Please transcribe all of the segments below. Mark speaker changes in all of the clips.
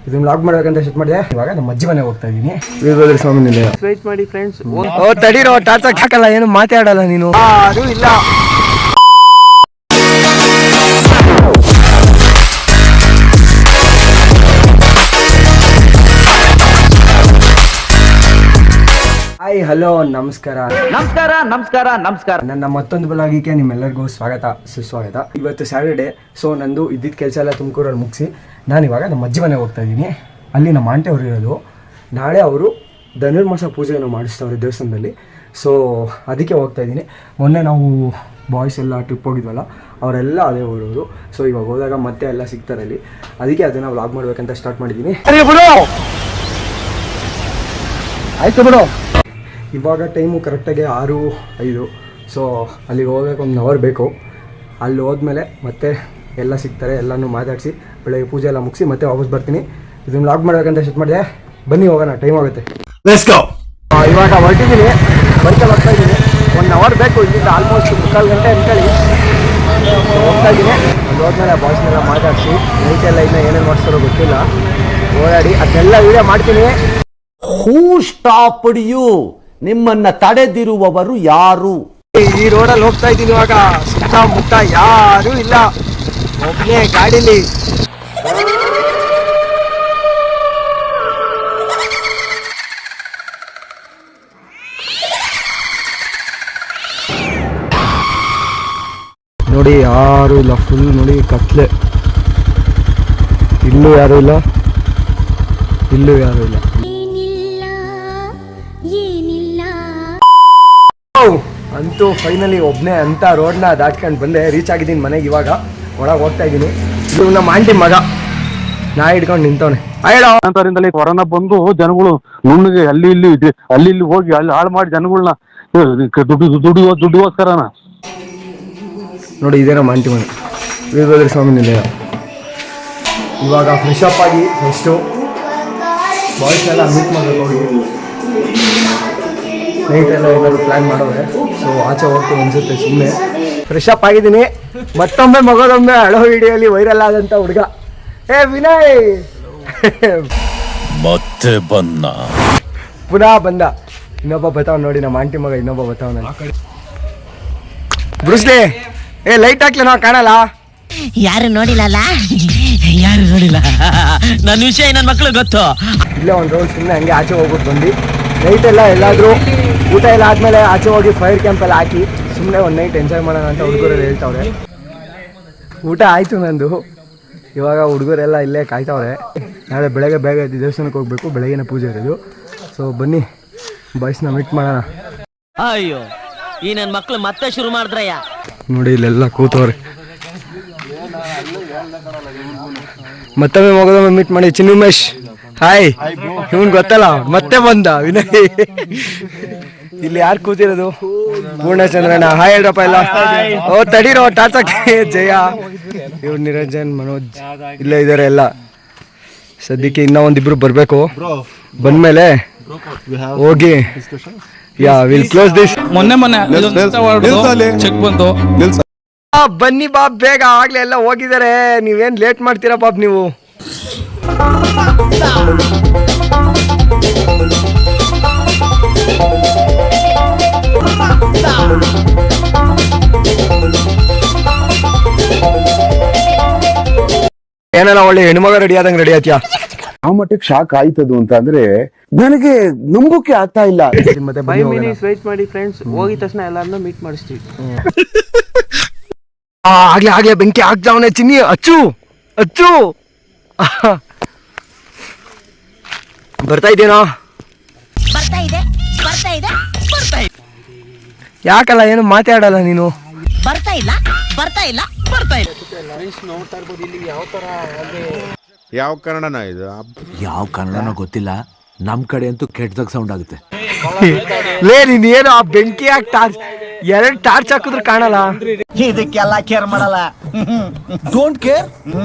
Speaker 1: ಇದನ್ನ ಲಾಗ್ ಮಾಡ್ಬೇಕಂತ ಸೆಟ್ ಮಾಡಿದೆ. ಇವಾಗ ನಮ್ಮ ಅಜ್ಜಿ ಮನೆಗೆ ಹೋಗ್ತಾ ಇದೀನಿ. ವೀರಭದ್ರ ಸ್ವಾಮಿ ನಿಲಯ. ವೇಟ್ ಮಾಡಿ ಫ್ರೆಂಡ್ಸ್. ಓ ತಡೀರೋ, ಟಾರ್ಚ್ ಹಾಕಲ್ಲ, ಏನು ಮಾತಾಡಲ್ಲ ನೀನು. ಅದು ಇಲ್ಲ. ಹಾಯ್ ಹಲೋ ನಮಸ್ಕಾರ
Speaker 2: ನಮಸ್ಕಾರ ನಮಸ್ಕಾರ ನಮಸ್ಕಾರ.
Speaker 1: ನನ್ನ ಮತ್ತೊಂದು ಬ್ಲಾಗಿಗೆ ನಿಮ್ಮೆಲ್ಲರಿಗೂ ಸ್ವಾಗತ ಸುಸ್ವಾಗತ. ಇವತ್ತು ಸ್ಯಾಟರ್ಡೆ, ಸೊ ನಂದು ಇದ್ದಿದ್ದ ಕೆಲಸ ಎಲ್ಲ ತುಮಕೂರಲ್ಲಿ ಮುಗಿಸಿ ನಾನು ಇವಾಗ ನಮ್ಮ ಅಜ್ಜಿ ಮನೆಗೆ ಹೋಗ್ತಾ ಇದ್ದೀನಿ. ಅಲ್ಲಿ ನಮ್ಮ ಆಂಟಿ ಅವರು ಇರೋದು. ನಾಳೆ ಅವರು ಧನುರ್ಮಾಸ ಪೂಜೆಯನ್ನು ಮಾಡಿಸ್ತಾವ್ರೆ ದೇವಸ್ಥಾನದಲ್ಲಿ. ಸೊ ಅದಕ್ಕೆ ಹೋಗ್ತಾ ಇದ್ದೀನಿ. ಮೊನ್ನೆ ನಾವು ಬಾಯ್ಸ್ ಎಲ್ಲ ಟ್ರಿಪ್ ಹೋಗಿದ್ವಲ್ಲ, ಅವರೆಲ್ಲ ಅದೇ ಹೋಗೋದು. ಸೊ ಇವಾಗ ಹೋದಾಗ ಮತ್ತೆ ಎಲ್ಲ ಸಿಗ್ತಾರೆ ಅಲ್ಲಿ. ಅದಕ್ಕೆ ಅದನ್ನು ವ್ಲಾಗ್ ಮಾಡಬೇಕಂತ ಸ್ಟಾರ್ಟ್ ಮಾಡಿದ್ದೀನಿ. ಆಯ್ತು ಬಿಡು. ಇವಾಗ ಟೈಮು ಕರೆಕ್ಟಾಗಿ 6:05. ಸೊ ಅಲ್ಲಿಗೆ ಹೋಗೋಕೆ 1 ಅವರ್ ಬೇಕು. ಅಲ್ಲಿ ಹೋದ್ಮೇಲೆ ಮತ್ತೆ ಎಲ್ಲ ಸಿಗ್ತಾರೆ, ಎಲ್ಲನೂ ಮಾತಾಡಿಸಿ ಬೆಳಗ್ಗೆ ಪೂಜೆ ಎಲ್ಲ ಮುಗಿಸಿ ಮತ್ತೆ ವಾಪಸ್ ಬರ್ತೀನಿ. ಇದನ್ನು ಲಾಗ್ ಮಾಡಬೇಕಂತ ಸೆಟ್ ಮಾಡಿದೆ. ಬನ್ನಿ ಹೋಗೋಣ, ಟೈಮ್ ಆಗುತ್ತೆ. ಇವಾಗ ಹೊರಟಿದ್ದೀನಿ, ಬೈಕಲ್ಲಿ ಹೋಗ್ತಾ ಇದ್ದೀನಿ. 1 ಅವರ್ ಬೇಕು ಇಲ್ಲಿಂದ, ಆಲ್ಮೋಸ್ಟ್ 3/4 ಗಂಟೆ ಅಂದ್ಕೊಳ್ಳಿ. ಹೋಗ್ತಾ ಇದ್ದೀನಿ. ಅಲ್ಲಿ ಹೋದ್ಮೇಲೆ ಬಾಯ್ಸ್ನೆಲ್ಲ ಮಾತಾಡಿಸಿ ನೈಟೆಲ್ಲ ಇನ್ನೂ ಏನೇನು ಮಾಡಿಸ್ತಾರೋ ಗೊತ್ತಿಲ್ಲ, ಓಡಾಡಿ ಅದನ್ನೆಲ್ಲ ವೀಡಿಯೋ ಮಾಡ್ತೀನಿ.
Speaker 2: ಹೂ ಸ್ಟಾಪ್ಡ್ ಯು? ನಿಮ್ಮನ್ನ ತಡೆದಿರುವವರು ಯಾರು?
Speaker 1: ಈ ರೋಡಲ್ಲಿ ಹೋಗ್ತಾ ಇದ್ದೀನಿ. ಇವಾಗ ಸುತ್ತಮುತ್ತ ಯಾರೂ ಇಲ್ಲ, ಒಬ್ಬನೇ ಗಾಡೀಲಿ. ನೋಡಿ ಯಾರು ಇಲ್ಲ, ಫುಲ್ ನೋಡಿ ಕತ್ಲೆ. ಇಲ್ಲೂ ಯಾರು ಇಲ್ಲ, ಇಲ್ಲೂ ಯಾರು ಇಲ್ಲ. ಅಂತೂ ಫೈನಲಿ ಒಬ್ಬನೇ ಅಂತ ರೋಡ್ನ ದಾಟ್ಕೊಂಡು ಬಂದೆ, ರೀಚ್ ಆಗಿದ್ದೀನಿ ಮನೆಗೆ. ಇವಾಗ ಒಳಗೆ ಹೋಗ್ತಾ ಇದ್ದೀನಿ. ಇದು ನಮ್ಮ ಆಂಟಿ ಮಗ, ನಾ ಹಿಡ್ಕೊಂಡು ನಿಂತವನೆ.
Speaker 3: ಅಂತರಿಂದಲೇ ಕೊರೋನಾ ಬಂದು ಜನಗಳು ನುಣ್ಣಗೆ ಅಲ್ಲಿ ಇಲ್ಲಿ ಹೋಗಿ ಅಲ್ಲಿ ಹಾಳು ಮಾಡಿ ಜನಗಳನ್ನ ದುಡ್ಡುಗೋಸ್ಕರನ.
Speaker 1: ನೋಡಿ ಇದೇ ನಮ್ಮ ಆಂಟಿ ಮನೆ, ವೀರಭದ್ರ ಸ್ವಾಮಿ ನಿಲಯ. ಇವಾಗ ಫ್ರೆಶ್ ಅಪ್ ಆಗಿ ಫಸ್ಟು ಬಾಯ್ಸ್ನೆಲ್ಲ ಮೀಟ್ ಮಾಡಬೇಕು ಹೋಗಿ. ನೈಟೆಲ್ಲ ಏನಾದ್ರು ಪ್ಲ್ಯಾನ್ ಮಾಡೋರೆ. ಸೊ ಆಚೆ ಹೋಗ್ತೀನಿ ಅನ್ಸುತ್ತೆ. ಸುಮ್ಮನೆ ಫ್ರೆಶ್ ಅಪ್ ಆಗಿದ್ದೀನಿ. ಮತ್ತೊಮ್ಮೆ ಮಗದೊಮ್ಮೆ ಹಳೋ ವಿಡಿಯೋಲಿ ವೈರಲ್ ಆದಂಥ ಹುಡುಗ ವಿನಯ್ ಮತ್ತೆ ಪುನಃ ಬಂದ. ಇನ್ನೊಬ್ಬ ಬತಾವ್ ನೋಡಿ, ನಮ್ಮ ಆಂಟಿ ಮಗ ಇನ್ನೊಬ್ಬ ಬತಾವನ. ಬ್ರೂಸ್ಲಿ, ಲೈಟ್ ಹಾಕ್ಲಿ, ನಾವು ಕಾಣಲ್ಲ.
Speaker 4: ಯಾರು ನೋಡಿಲ್ಲ, ಯಾರು ನೋಡಿಲ್ಲ. ನನ್ನ ವಿಷಯ ನನ್ನ ಮಕ್ಕಳು ಗೊತ್ತು.
Speaker 1: ಇಲ್ಲೇ ಒಂದು ರೌಂಡ್ ಸುಮ್ಮನೆ ಹಂಗೆ ಆಚೆ ಹೋಗ್ಬಿಟ್ಟು ಬಂದು ನೈಟೆಲ್ಲ ಎಲ್ಲಾದರೂ ಊಟ ಎಲ್ಲ ಆದಮೇಲೆ ಆಚೆ ಹೋಗಿ ಫೈರ್ ಕ್ಯಾಂಪೆಲ್ಲ ಹಾಕಿ ಸುಮ್ಮನೆ ಒಂದು ನೈಟ್ ಎಂಜಾಯ್ ಮಾಡೋಣ ಅಂತ ಹುಡುಗರೆಲ್ಲ ಹೇಳ್ತಾವ್ರೆ. ಊಟ ಆಯಿತು ನಂದು. ಇವಾಗ ಹುಡುಗರೆಲ್ಲ ಇಲ್ಲೇ ಕಾಯ್ತಾವ್ರೆ. ನಾಳೆ ಬೆಳಗ್ಗೆ ಬೇಗ ಎದ್ದು ದೇವಸ್ಥಾನಕ್ಕೆ ಹೋಗಬೇಕು, ಬೆಳಗ್ಗೆನೇ ಪೂಜೆ ಇರೋದು. ಸೊ ಬನ್ನಿ ಬಾಯ್ಸ್ನ ಮೀಟ್ ಮಾಡೋಣ.
Speaker 4: ಅಯ್ಯೋ, ಈ ನನ್ನ ಮಕ್ಕಳು ಮತ್ತೆ ಶುರು ಮಾಡಿದ್ರಯ್ಯ.
Speaker 1: ನೋಡಿ ಇಲ್ಲೆಲ್ಲ ಕೂತವ್ರೆ. ಮತ್ತೊಮ್ಮೆ ಮಗದೊಮ್ಮೆ ಮೀಟ್ ಮಾಡಿ. ಚಿನ್ನುಮೇಶ್ ಹಾಯ್. ಇವನ್ ಗೊತ್ತಲ್ಲ, ಮತ್ತೆ ಬಂದ ವಿನಯ್. ಇಲ್ಲಿ ಯಾರು ಕೂತಿರೋದು? ಪೂರ್ಣಚಂದ್ರನ. ಹಾಯ್ ಹೇಳ್ರಪ್ಪ ಎಲ್ಲ. ಓ ತಡೀರೋ, ಟಾರ್ಚ್ ಹಾಕಿ. ಜಯ, ಇವ್ರು ನಿರಂಜನ್, ಮನೋಜ್ ಇಲ್ಲೇ ಇದ್ದಾರೆ ಎಲ್ಲ. ಸದ್ಯಕ್ಕೆ ಇನ್ನೂ ಒಂದಿಬ್ರು ಬರಬೇಕು. ಬಂದ್ಮೇಲೆ ಹೋಗಿ ವಿಲ್ ಕ್ಲೋಸ್ ದಿಸ್.
Speaker 5: ಮೊನ್ನೆ ಚೆಕ್ ಬಂತು.
Speaker 1: ಬನ್ನಿ ಬಾಬ್, ಬೇಗ. ಆಗ್ಲೇ ಎಲ್ಲ ಹೋಗಿದ್ದಾರೆ, ನೀವೇನ್ ಲೇಟ್ ಮಾಡ್ತೀರಾ ಬಾಬ್ ನೀವು? ಏನೆಲ್ಲ ಒಳ್ಳೆ ಹೆಣ್ಮಗ ರೆಡಿ ಆದಂಗೆ ರೆಡಿ ಆತ್ಯಾ.
Speaker 6: ಆ ಮಟ್ಟಕ್ಕೆ ಶಾಕ್ ಆಯ್ತದು ಅಂತ ಅಂದ್ರೆ ನನಗೆ ನಂಬೋಕೆ ಆಗ್ತಾ ಇಲ್ಲ.
Speaker 1: ಮತ್ತೆ
Speaker 7: 5 minutes ವೇಟ್ ಮಾಡಿ ಫ್ರೆಂಡ್ಸ್. ಹೋಗಿದ ತಕ್ಷಣ ಎಲ್ಲಾರನ್ನೂ ಮೀಟ್ ಮಾಡಿಸ್ತೀವಿ.
Speaker 1: ಆಗ್ಲೇ ಬೆಂಕಿ ಹಾಕ್ತಾವನೆ. ಚಿನ್ನಿ ಅಚ್ಚು ಅಚ್ಚು ಬರ್ತಾ ಇದ್ದೇನೋ? ಯಾಕಲ್ಲ ಏನು ಮಾತಾಡಲ್ಲ ನೀನು?
Speaker 4: ಬರ್ತಾ ಇಲ್ಲ.
Speaker 8: ಯಾವ ಕನ್ನಡನ ಇದು?
Speaker 2: ಯಾವ ಕನ್ನಡನೋ ಗೊತ್ತಿಲ್ಲ, ನಮ್ ಕಡೆ ಅಂತೂ ಕೆಟ್ಟದಾಗ ಸೌಂಡ್ ಆಗುತ್ತೆ.
Speaker 1: ಲೇ ನೀನ್ ಏನು ಆ ಬೆಂಕಿ ಹಾಕಿ ಎರಡು ಟಾರ್ಚ್ ಹಾಕಿದ್ರು ಕಾಣಲ್ಲ.
Speaker 4: ಇದಕ್ಕೆಲ್ಲ ಕೇರ್ ಮಾಡಲ್ಲ.
Speaker 2: ಡೋಂಟ್ ಕೇರ್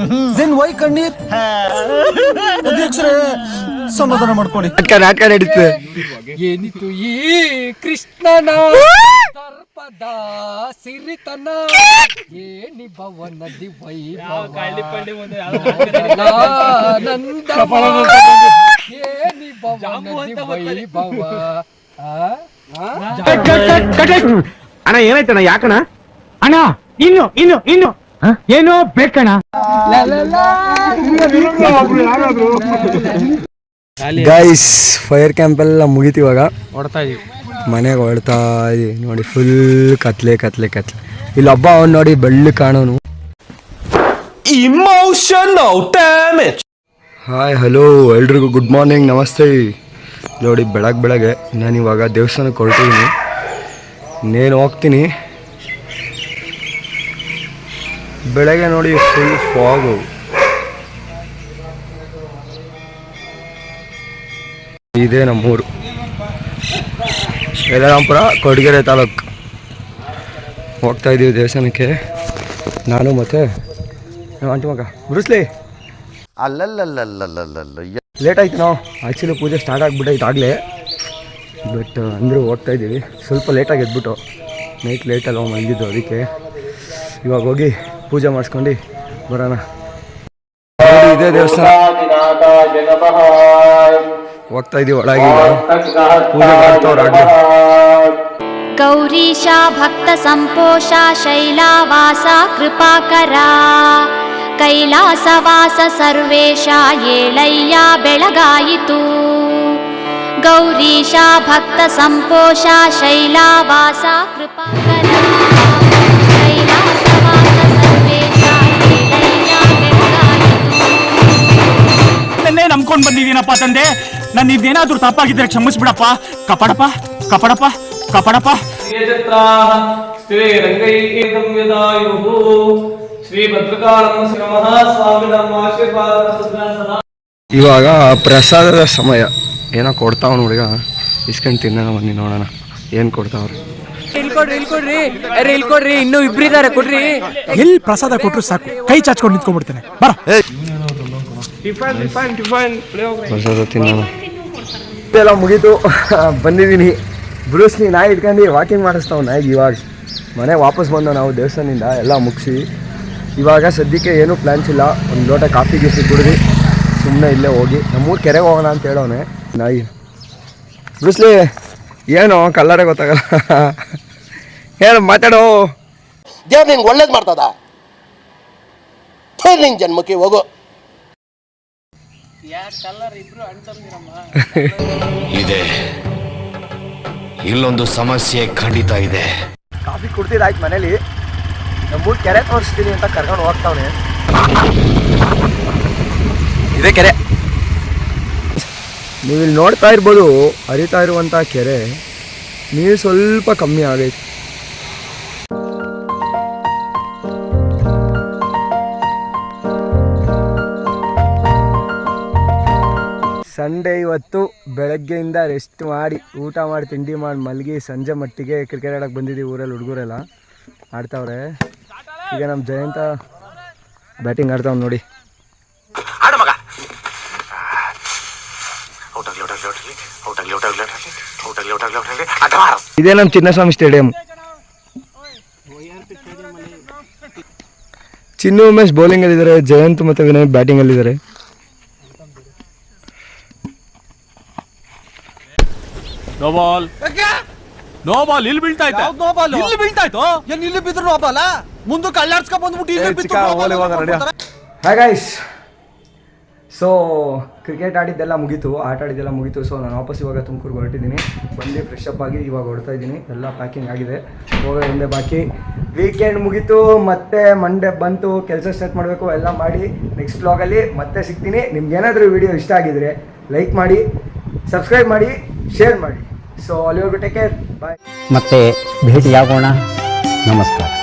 Speaker 2: ದೆನ್ ವೈ ಕಣ್ಣೀರ್? ಸಮಾಧಾನ ಮಾಡ್ಕೊಳ್ಳಿ.
Speaker 1: ನಾಟಕ ನಡೀತದೆ.
Speaker 7: ಏನಿತ್ತು ಈ ಕೃಷ್ಣನ ದರ್ಪ
Speaker 1: ಜನಪದ ಸಿರಿತನ ಏನಿ ಭವನದಿ ವೈಭವ ಏನಿ ಭವನದಿ ವೈಭವ.
Speaker 3: ಅಣ್ಣ ಏನಾಯ್ತಣ್ಣ ಯಾಕಣ್ಣ ಅಣ್ಣ ಇನ್ನು ಇನ್ನು ಇನ್ನು ಏನು ಬೇಕಣ್ಣ
Speaker 1: ಗೈಸ್ ಫೈರ್ ಕ್ಯಾಂಪ್ ಎಲ್ಲ ಮುಗೀತು ಇವಾಗ
Speaker 5: ಹೊಡ್ತಾ ಇದೀವಿ.
Speaker 1: ಮನೆಗೆ ಹೊಡ್ತಾ ಇದೀವಿ ನೋಡಿ. ಫುಲ್ ಕತ್ಲೆ ಕತ್ಲೆ ಕತ್ಲೆ. ಇಲ್ಲಿ ಹಬ್ಬ ಅವನು ನೋಡಿ ಬೆಳ್ಳು ಕಾಣೋನು. ಹಾಯ್ ಹಲೋ ಎಲ್ರಿಗೂ ಗುಡ್ ಮಾರ್ನಿಂಗ್ ನಮಸ್ತೆ. ನೋಡಿ ಬೆಳಗ್ಗೆ ನಾನು ಇವಾಗ ದೇವಸ್ಥಾನಕ್ಕೆ ಹೊರಟಿದ್ದೀನಿ. ಇನ್ನೇನು ಹೋಗ್ತೀನಿ. ಬೆಳಗ್ಗೆ ನೋಡಿ ಫುಲ್ ಫಾಗು. ಇದೇ ನಮ್ಮೂರು ಯಲ್ಲಾರಾಂಪುರ ಕೊಡಗೆರೆ ತಾಲೂಕು. ಹೋಗ್ತಾ ಇದ್ದೀವಿ ದೇವಸ್ಥಾನಕ್ಕೆ ನಾನು ಮತ್ತು ನಮ್ಮ ಆಂಟಿ ಮಗ ಬ್ರೂಸ್ಲಿ. ಲೇಟ್ ಆಯ್ತು ನಾವು ಆ್ಯಕ್ಚುಲಿ ಪೂಜೆ ಸ್ಟಾರ್ಟ್ ಆಗಿಬಿಟ್ಟೈತೆ ಆಗಲೇ. ಬಟ್ ಅಂದರೂ ಹೋಗ್ತಾ ಇದ್ದೀವಿ. ಸ್ವಲ್ಪ ಲೇಟಾಗಿ ಎದ್ಬಿಟ್ಟು ನೈಟ್ ಲೇಟಲ್ಲ ಮಲಗಿದ್ದು, ಅದಕ್ಕೆ ಇವಾಗ ಹೋಗಿ ಪೂಜೆ ಮಾಡಿಸ್ಕೊಂಡು ಬರೋಣ. ಇದೇ ದೇವಸ್ಥಾನ. ಹೋಗ್ತಾ ಇದೀವಿ ಒಳಗೆ. ಪೂಜೆ ಮಾಡ್ತವ್ರಾಗಲೇ.
Speaker 9: ಗೌರೀಶ ಭಕ್ತ ಸಂಪೋಷ ಶೈಲಾವಾಸ ಕೃಪಾಕರ ಕೈಲಾಸವಾಸ ಸರ್ವೇಶ ಏಳಯ್ಯ ಬೆಳಗಾಯಿತು. ಗೌರೀಶ ಭಕ್ತ ಸಂಪೋಷ ಶೈಲಾವಾಸ ಕೃಪಾಕರ ಕೈಲಾಸವಾಸ ಸರ್ವೇಶ ಏಳಯ್ಯ ಬೆಳಗಾಯಿತು.
Speaker 3: ನಂಬ್ಕೊಂಡ್ ಬಂದಿದ್ದೀನಪ್ಪ ತಂದೆ. ನಾನು ಇದೇನಾದ್ರೂ ತಪ್ಪಾಗಿದ್ರೆ ಕ್ಷಮಿಸ್ಬಿಡಪ್ಪ. ಕಪಡಪ್ಪ ಕಪಡಪ್ಪ ಕಪಡಪ್ಪ.
Speaker 1: ಇವಾಗ ಪ್ರಸಾದದ ಸಮಯ. ಏನೋ ಕೊಡ್ತಾವ ಹುಡುಗ, ಇಸ್ಕೊಂಡು ತಿನ್ನೋಣ ಬನ್ನಿ ನೋಡೋಣ ಏನು ಕೊಡ್ತಾವ್ರಿ.
Speaker 7: ಕೊಡ್ರಿ ಇನ್ನೂ ಇಬ್ರಿದ್ದಾರೆ ಕೊಡ್ರಿ.
Speaker 10: ಎಲ್ಲಿ ಪ್ರಸಾದ ಕೊಟ್ರು ಸಾಕು, ಕೈ ಚಾಚ್ಕೊಂಡು ನಿಂತ್ಕೊಂಡ್ಬಿಡ್ತೇನೆ. ಬರ
Speaker 1: ಪ್ರಸಾದ ತಿನ್ನೋಣ. ಇದೆಲ್ಲ ಮುಗೀತು, ಬಂದಿದ್ದೀನಿ. ಬ್ರೂಸ್ಲಿ ನಾಯಿ ಇಟ್ಕೊಂಡು ವಾಕಿಂಗ್ ಮಾಡಿಸ್ತಾವ್ ನಾಯಿಗೆ. ಇವಾಗ ಮನೆಗೆ ವಾಪಸ್ ಬಂದು ನಾವು ದೇವಸ್ಥಾನದಿಂದ ಎಲ್ಲ ಮುಗಿಸಿ ಇವಾಗ ಸದ್ಯಕ್ಕೆ ಏನೂ ಪ್ಲ್ಯಾನ್ಸ್ ಇಲ್ಲ. ಒಂದು ಲೋಟ ಕಾಫಿ ಗೀಸಿ ಕುಡಿದು ಸುಮ್ಮನೆ ಇಲ್ಲೇ ಹೋಗಿ ನಮ್ಮೂರು ಕೆರೆಗೆ ಹೋಗೋಣ ಅಂತ ಹೇಳೋನೆ ನಾಯಿ. ಬ್ರೂಸ್ಲಿ ಏನು ಕಲ್ಲರೇ ಗೊತ್ತಾಗಲ್ಲ, ಏನು ಮಾತಾಡೋ.
Speaker 11: ದೇವ್ರು ನಿಂಗೆ ಒಳ್ಳೇದು ಮಾಡ್ತದ, ನಿಂಗೆ ಜನ್ಮಕ್ಕೆ ಹೋಗೋ.
Speaker 2: ಇದೆ ಇಲ್ಲೊಂದು ಸಮಸ್ಯೆ ಖಂಡಿತ ಇದೆ.
Speaker 1: ಕಾಫಿ ಕುಡ್ದಿದ್ದಾಯ್ತು ಮನೇಲಿ. ನಮ್ಮೂರು ಕೆರೆ ತೋರಿಸ್ತೀನಿ ಅಂತ ಕರ್ಕೊಂಡು ಹೋಗ್ತಾವನೆ. ಇದೇ ಕೆರೆ. ನೀವು ಇಲ್ಲಿ ನೋಡ್ತಾ ಇರ್ಬೋದು ಹರಿತಾ ಇರುವಂಥ ಕೆರೆ. ನೀರು ಸ್ವಲ್ಪ ಕಮ್ಮಿ ಆಗೈತೆ. ಸಂಡೇ ಇವತ್ತು ಬೆಳಗ್ಗೆಯಿಂದ ರೆಸ್ಟ್ ಮಾಡಿ ಊಟ ಮಾಡಿ ತಿಂಡಿ ಮಾಡಿ ಮಲಗಿ ಸಂಜೆ ಮಟ್ಟಿಗೆ ಕ್ರಿಕೆಟ್ ಆಡೋಕ್ಕೆ ಬಂದಿದ್ದೀವಿ. ಊರಲ್ಲಿ ಹುಡುಗರೆಲ್ಲ ಆಡ್ತಾವ್ರೆ. ಈಗ ನಮ್ಮ ಜಯಂತ ಬ್ಯಾಟಿಂಗ್ ಆಡ್ತಾವ್ ನೋಡಿ. ಇದೇ ನಮ್ಮ ಚಿನ್ನಸ್ವಾಮಿ ಸ್ಟೇಡಿಯಂ. ಚಿನ್ನು ಉಮೇಶ್ ಬೌಲಿಂಗ್ ಅಲ್ಲಿದ್ದಾರೆ, ಜಯಂತ್ ಮತ್ತು ವಿನಯ್ ಬ್ಯಾಟಿಂಗ್ ಅಲ್ಲಿದ್ದಾರೆ.
Speaker 3: ನೋ ಬಾಲ್ ಇಲ್ಲಿ ಬೀಳ್ತಾ ಇತ್ತು. ಇಲ್ಲಿ ಬೀಳ್ತಾ ಇತ್ತು. ಏನ್ ಇಲ್ಲಿ ಬಿದ್ರು ನೋ ಬಾಲ್ ಮುಂದಕ್ಕೆ ಅಲ್ಲಾಡ್ಸ್ಕೊಂಡ್ ಬಂದ್ಬಿಟ್ಟು ಇಲ್ಲಿ ಬಿತ್ತು.
Speaker 1: ಹಾಯ್ ಗೈಸ್, ಸೊ ಕ್ರಿಕೆಟ್ ಆಡಿದ್ದೆಲ್ಲ ಮುಗೀತು, ಆಟ ಆಡಿದ್ದೆಲ್ಲ ಮುಗೀತು. ಸೊ ನಾನು ವಾಪಸ್ ಇವಾಗ ತುಮಕೂರಿಗೆ ಹೊರಟಿದ್ದೀನಿ. ಬಂದು ಫ್ರೆಶ್ ಅಪ್ ಆಗಿ ಇವಾಗ ಹೊರಡ್ತಾ ಇದ್ದೀನಿ. ಎಲ್ಲ ಪ್ಯಾಕಿಂಗ್ ಆಗಿದೆ, ಹೋಗೋ ಒಂದೇ ಬಾಕಿ. ವೀಕೆಂಡ್ ಮುಗೀತು, ಮತ್ತೆ ಮಂಡೇ ಬಂತು, ಕೆಲಸ ಸ್ಟಾರ್ಟ್ ಮಾಡಬೇಕು. ಎಲ್ಲ ಮಾಡಿ ನೆಕ್ಸ್ಟ್ ವ್ಲಾಗಲ್ಲಿ ಮತ್ತೆ ಸಿಗ್ತೀನಿ. ನಿಮ್ಗೇನಾದರೂ ವಿಡಿಯೋ ಇಷ್ಟ ಆಗಿದ್ರೆ ಲೈಕ್ ಮಾಡಿ, ಸಬ್ಸ್ಕ್ರೈಬ್ ಮಾಡಿ, ಶೇರ್ ಮಾಡಿ. ಸೊ ಅಲ್ಲಿವರೆಗೂ ಟೇಕ್ ಕೇರ್, ಬಾಯ್.
Speaker 10: ಮತ್ತೆ ಭೇಟಿಯಾಗೋಣ. ನಮಸ್ಕಾರ.